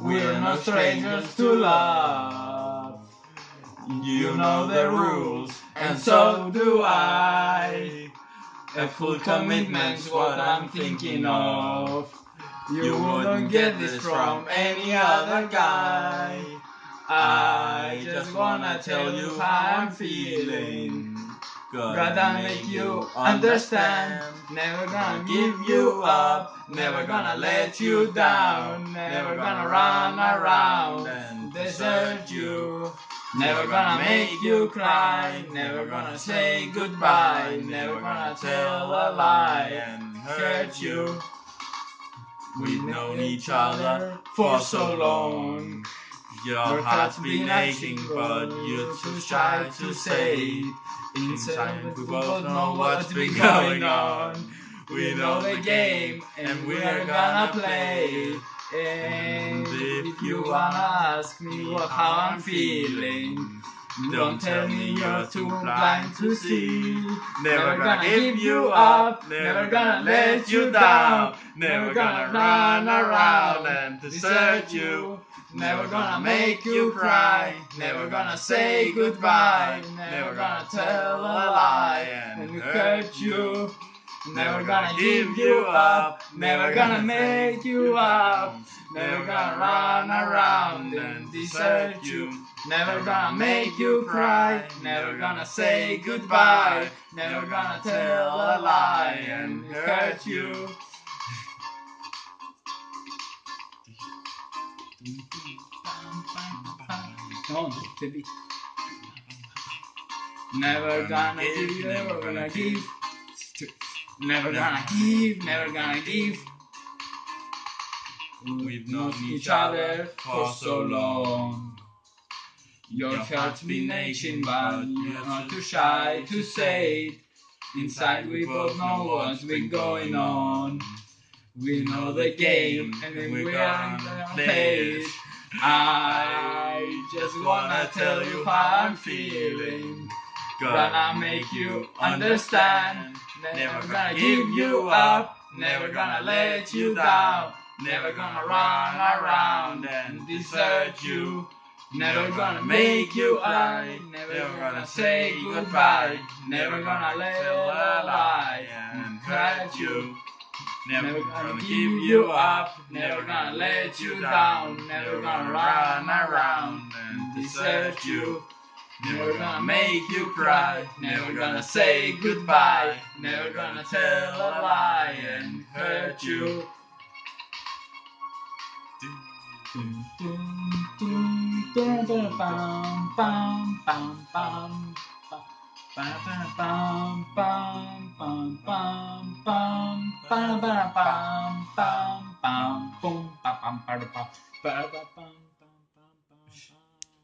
We're no strangers to love. You know the rules, and so do I. A full commitment's what I'm thinking of. You wouldn't get this from any other guy. I just wanna tell you how I'm feeling. Gotta make you understand. Never gonna give you up. Never gonna let you down. Never gonna run around and desert you. Never gonna make you cry. Never gonna say goodbye. Never gonna tell a lie and hurt you. We've known each other for so long. Your heart's been aching, but you're too shy to say it. Inside we both know what's been going on. We know the game, and we're gonna play it. And if you wanna ask me how I'm feeling, don't tell me you're too blind to see. Never gonna give you up, never gonna let you down. Never gonna run around and desert you. Never gonna make you cry. Never gonna say goodbye. Never gonna tell a lie and hurt you. Never gonna give you up. Never gonna make you up. Never gonna run around and desert you. Never gonna make you cry. Never gonna say goodbye. Never gonna tell a lie and hurt you. No, baby. Never gonna give, never gonna give. Never gonna give, never gonna give. We've known each other for so long. Your heart's been aching, but you're not too shy to say it. Inside we both know what's been going on. We know the game, and we're gonna play it. I just wanna tell you how I'm feeling. Gonna make you understand. Never gonna give you up. Never gonna let you down. Never gonna run around and desert you. Never gonna make you cry. Never gonna say goodbye. Never gonna let a lie and hurt you. Never gonna give you up. Never gonna let you down. Never gonna run around and desert you. Never gonna make you cry. Never gonna say goodbye. Never gonna tell a lie and hurt you.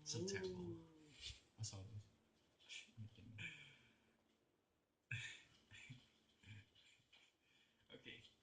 So terrible.